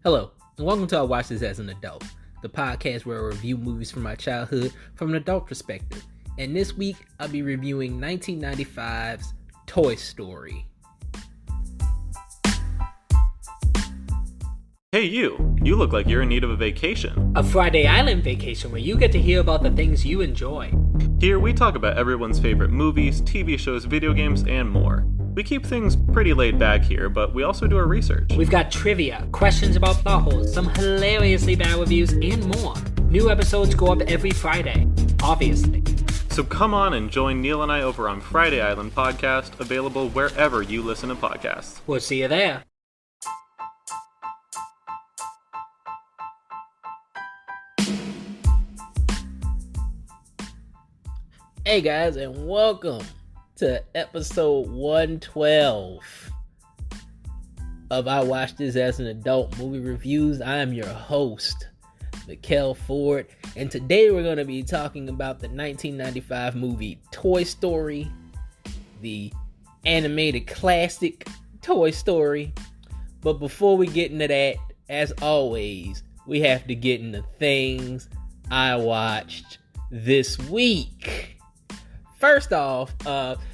Hello, and welcome to I Watch This as an Adult, the podcast where I review movies from my childhood from an adult perspective. And this week, I'll be reviewing 1995's Toy Story. Hey you look like you're in need of a vacation. A Friday Island vacation where you get to hear about the things you enjoy. Here we talk about everyone's favorite movies, TV shows, video games, and more. We keep things pretty laid back here, but we also do our research. We've got trivia, questions about plot holes, some hilariously bad reviews, and more. New episodes go up every Friday, obviously. So come on and join Neil and I over on Friday Island Podcast, available wherever you listen to podcasts. We'll see you there. Hey guys, and welcome to episode 112 of I Watch This as an Adult Movie Reviews. I am your host, Mikkel Ford, and today we're going to be talking about the 1995 movie Toy Story, the animated classic Toy Story. But before we get into that, as always, we have to get into things I watched this week. First off,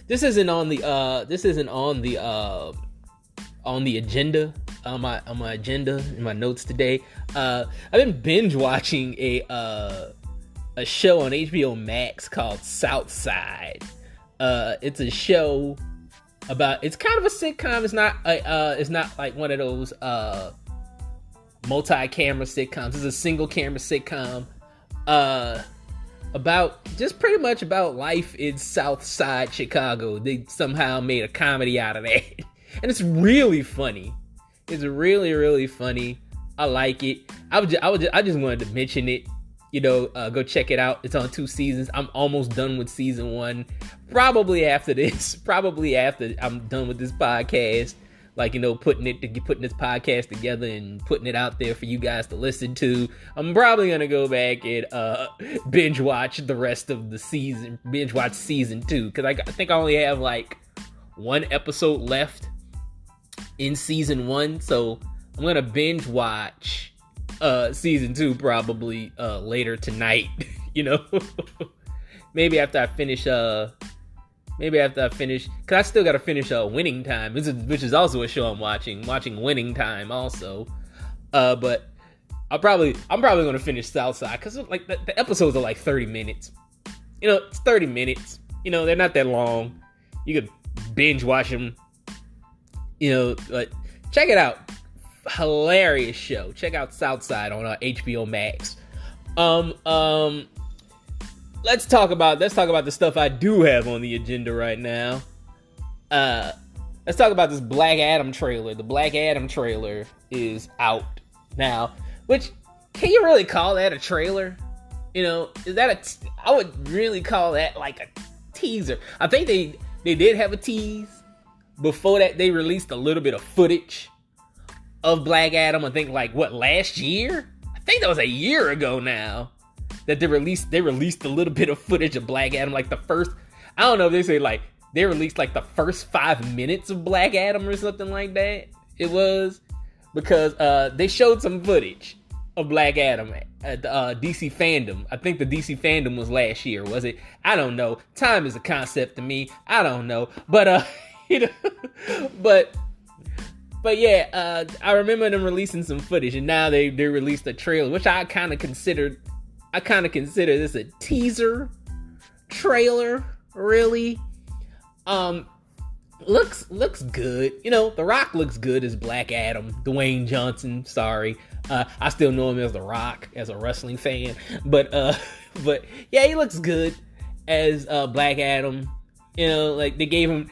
this isn't on the agenda on my agenda in my notes today. I've been binge watching a show on HBO Max called Southside. It's a show about, it's kind of a sitcom. It's not like one of those multi-camera sitcoms. It's a single camera sitcom. About just pretty much about life in Southside Chicago. They somehow made a comedy out of that, and it's really funny. It's really, really funny. I like it. I just wanted to mention it. Go check it out. It's on 2 seasons. I'm almost done with season 1. Probably after I'm done with this podcast. Putting this podcast together and putting it out there for you guys to listen to. I'm probably gonna go back and binge watch the rest of the season. Binge watch season 2 because I think I only have like 1 episode left in season 1. So I'm gonna binge watch season 2 probably later tonight. Maybe after I finish. Because I still gotta finish Winning Time, which is also a show I'm watching Winning Time also. But I'm probably gonna finish Southside because like the episodes are like 30 minutes. It's 30 minutes. They're not that long. You could binge watch them. But check it out. Hilarious show. Check out Southside on HBO Max. Let's talk about the stuff I do have on the agenda right now. Let's talk about this Black Adam trailer. The Black Adam trailer is out now. Which, can you really call that a trailer? I would really call that like a teaser. I think they did have a tease. Before that, they released a little bit of footage of Black Adam. I think last year? I think that was a year ago now. That they released a little bit of footage of Black Adam, like the first, I don't know if they say they released the first 5 minutes of Black Adam or something like that. It was because they showed some footage of Black Adam at the DC Fandom. I think the DC Fandom was last year, was it? I don't know. Time is a concept to me. I don't know, but but yeah, I remember them releasing some footage, and now they released a trailer, which I kind of consider this a teaser trailer, really. Looks good. The Rock looks good as Black Adam. Dwayne Johnson, sorry. I still know him as The Rock as a wrestling fan. But yeah, he looks good as Black Adam. They gave him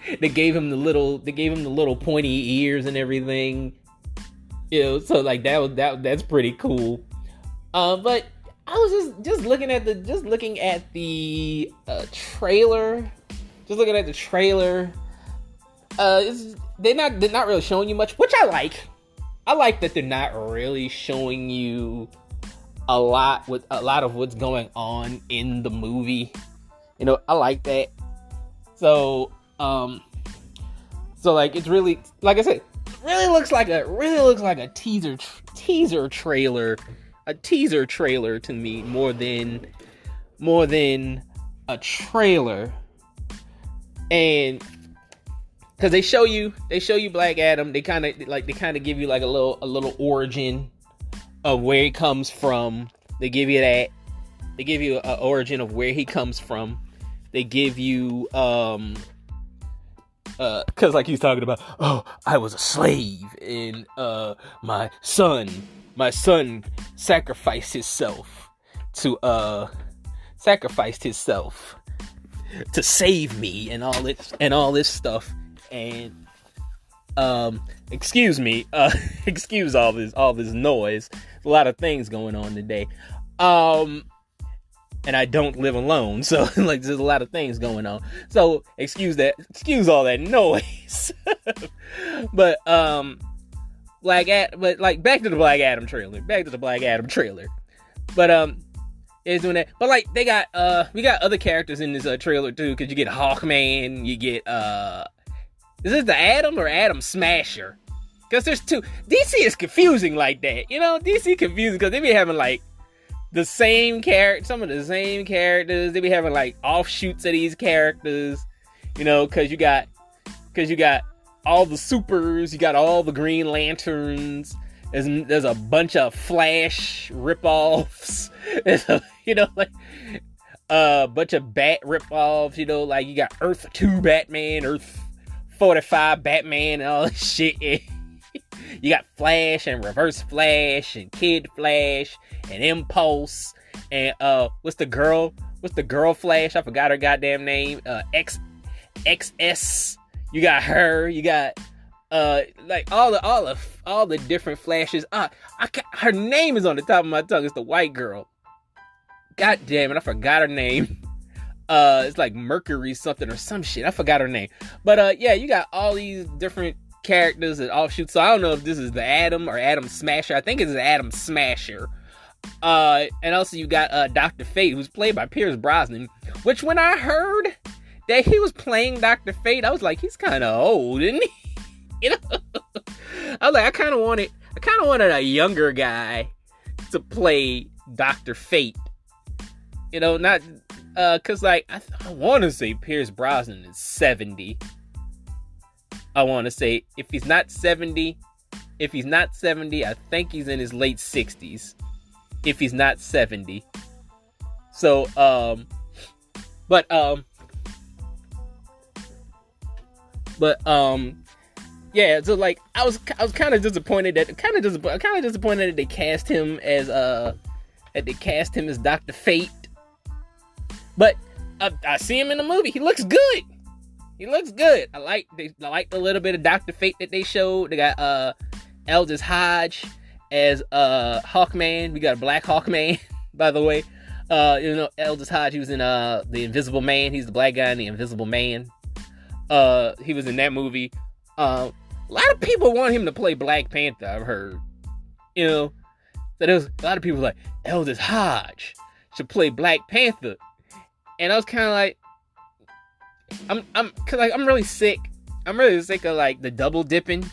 the little pointy ears and everything. So that's pretty cool. But I was just looking at the trailer. Just looking at the trailer. They're not really showing you much, which I like. I like that they're not really showing you a lot of what's going on in the movie. I like that. So it's really, like I said, really looks like a teaser teaser trailer to me more than a trailer. And because they show you Black Adam, they kind of give you like a little origin of where he comes from. They give you that. They give you an origin of where he comes from. They give you because like he's talking about, oh, I was a slave, and my son sacrificed himself to save me, and all this stuff. And excuse me, excuse all this noise. A lot of things going on today. And I don't live alone, so like there's a lot of things going on. So excuse all that noise. But back to the Black Adam trailer. But is doing that. But like we got other characters in this trailer too, because you get Hawkman, you get is this the Atom or Atom Smasher? Because there's two. DC is confusing like that, DC confusing because they be having like the same character, some of the same characters. They be having like offshoots of these characters, because you got all the supers, you got all the Green Lanterns. There's a bunch of Flash ripoffs. There's a bunch of Bat ripoffs. Like you got Earth 2 Batman, Earth 45 Batman, and all this shit. You got Flash and Reverse Flash and Kid Flash and Impulse and what's the girl Flash? I forgot her goddamn name. XS. You got her. You got like all the different Flashes. Her name is on the top of my tongue. It's the white girl. God damn it, I forgot her name. It's like Mercury something or some shit. I forgot her name. But yeah, you got all these different characters and offshoots. So I don't know if this is the Atom or Atom Smasher. I think it's Atom Smasher. And also you got Dr. Fate, who's played by Pierce Brosnan, which when I heard that he was playing Dr. Fate, I was like, he's kind of old, isn't he? I was like, I kind of wanted a younger guy to play Dr. Fate. Not cause like I want to say Pierce Brosnan is 70. I want to say if he's not 70, I think he's in his late 60s. If he's not 70. So, yeah, so like I was kind of disappointed that they cast him as Dr. Fate. But I see him in the movie. He looks good. I like the little bit of Dr. Fate that they showed. They got Aldous Hodge as Hawkman. We got a black Hawkman, by the way. Aldous Hodge, he was in The Invisible Man. He's the black guy in The Invisible Man. He was in that movie. A lot of people want him to play Black Panther, I've heard. So there's a lot of people like, Aldous Hodge should play Black Panther. And I was kind of like, I'm really sick. I'm really sick of like the double dipping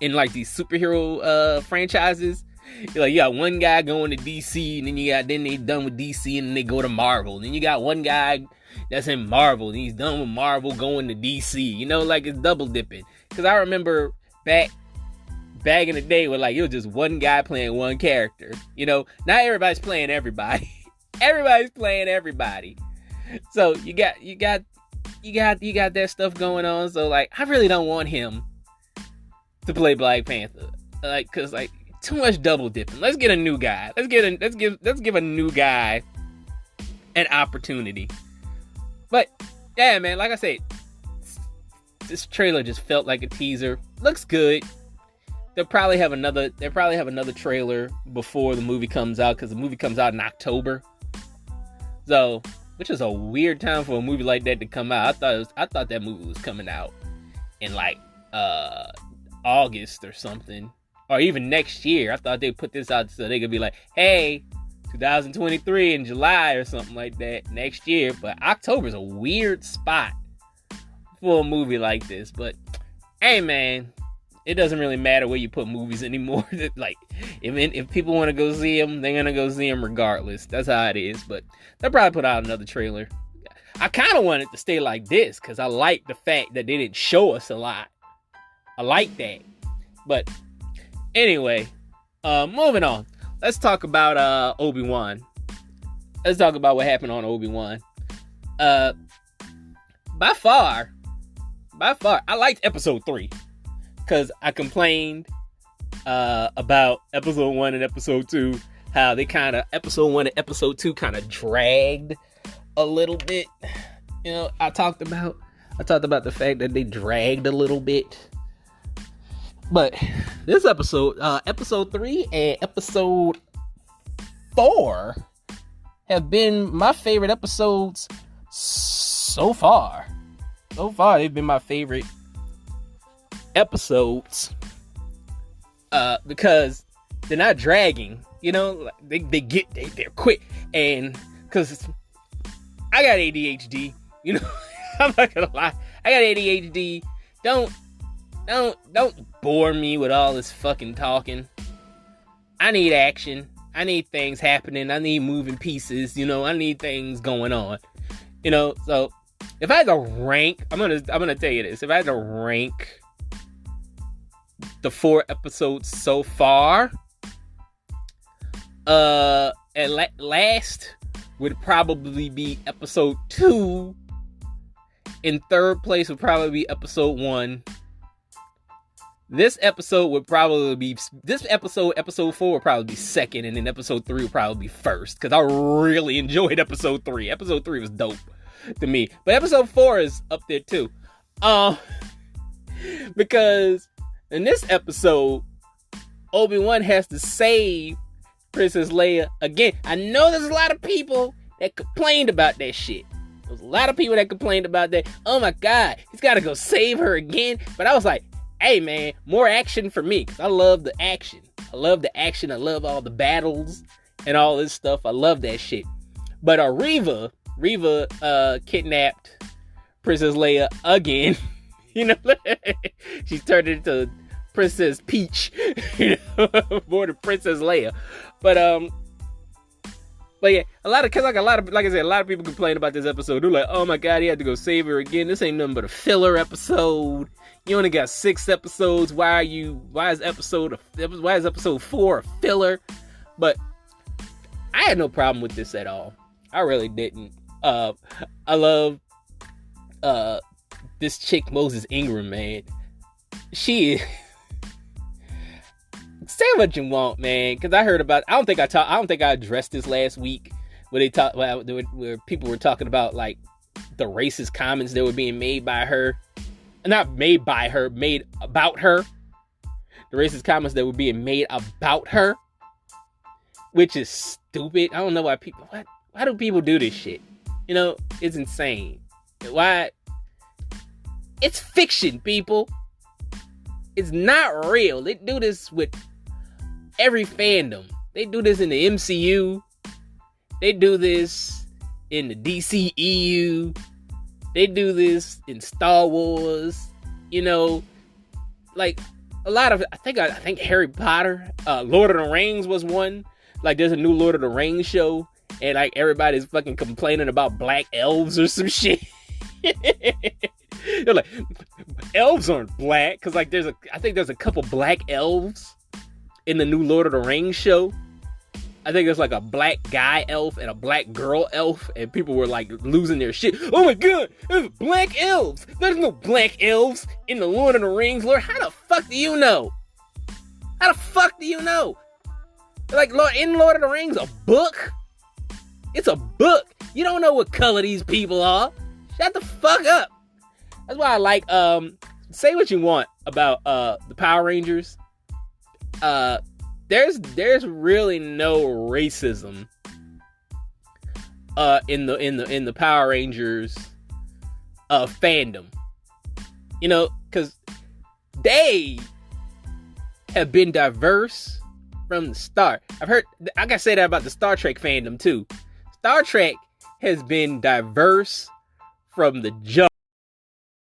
in like these superhero franchises. You got one guy going to DC, and then they done with DC, and then they go to Marvel. Then you got one guy that's in Marvel, and he's done with Marvel going to DC. Like it's double dipping. Because I remember back in the day where like it was just one guy playing one character. Not everybody's playing everybody. Everybody's playing everybody. So you got that stuff going on. So like I really don't want him to play Black Panther. Like, cause like too much double dipping. Let's get a new guy. Let's give a new guy an opportunity. But yeah, man, like I said, this trailer just felt like a teaser. Looks good. They'll probably have another trailer before the movie comes out, because the movie comes out in October. So, which is a weird time for a movie like that to come out. I thought that movie was coming out in like August or something, or even next year. I thought they'd put this out so they could be like, hey, 2023 in July or something like that next year. But October's a weird spot for a movie like this. But hey, man, it doesn't really matter where you put movies anymore. Like, if people want to go see them, they're gonna go see them regardless. That's how it is. But they'll probably put out another trailer. I kind of want it to stay like this because I like the fact that they didn't show us a lot. I like that. But anyway, moving on. Let's talk about Obi-Wan. Let's talk about what happened on Obi-Wan. By far, I liked episode 3 because I complained about episode 1 and episode 2, how they episode 1 and episode 2 kind of dragged a little bit. You know, I talked about the fact that they dragged a little bit. But this episode, episode 3 and episode 4 have been my favorite episodes so far. So far, they've been my favorite episodes because they're not dragging. You know, they're quick, and because I got ADHD. You know, I'm not gonna lie, I got ADHD. Don't bore me with all this fucking talking. I need action. I need things happening. I need moving pieces. You know, I need things going on. You know, so if I had to rank, I'm gonna tell you this. If I had to rank the 4 episodes so far, at last would probably be episode 2. In third place would probably be episode 1. Episode 4 would probably be second, and then episode 3 would probably be first, because I really enjoyed episode 3. Episode 3 was dope to me. But episode 4 is up there too. Because in this episode, Obi-Wan has to save Princess Leia again. I know there's a lot of people that complained about that shit. There's a lot of people that complained about that. Oh my God, he's got to go save her again. But I was like, hey man, more action for me, because I love the action. I love the action. I love all the battles and all this stuff. I love that shit. But Reva kidnapped Princess Leia again. You know, she's turned into Princess Peach, you know, more than Princess Leia. But yeah, like I said, a lot of people complain about this episode. They're like, oh my God, he had to go save her again. This ain't nothing but a filler episode. You only got 6 episodes. Why is episode 4 a filler? But I had no problem with this at all. I really didn't. I love this chick, Moses Ingram, man. She is. Say what you want, man, because I heard about. I don't think I addressed this last week where where people were talking about like the racist comments that were being made by her. Not made by her, made about her. The racist comments that were being made about her, which is stupid. I don't know why people. Why do people do this shit? You know, it's insane. Why? It's fiction, people. It's not real. They do this with every fandom. They do this in the MCU. They do this in the DCEU. They do this in Star Wars. You know, like a lot of. I think Harry Potter, Lord of the Rings was one. Like, there's a new Lord of the Rings show, and like everybody's fucking complaining about black elves or some shit. They're like, elves aren't black, because like I think there's a couple black elves in the new Lord of the Rings show. I think there's like a black guy elf and a black girl elf, and people were like losing their shit. Oh my God, there's black elves. There's no black elves in the Lord of the Rings. Lord, how the fuck do you know? How the fuck do you know? Like, in Lord of the Rings, a book? It's a book. You don't know what color these people are. Shut the fuck up. That's why I like, say what you want about the Power Rangers. There's really no racism in the Power Rangers fandom. You know, because they have been diverse from the start. I gotta say that about the Star Trek fandom too. Star Trek has been diverse from the jump.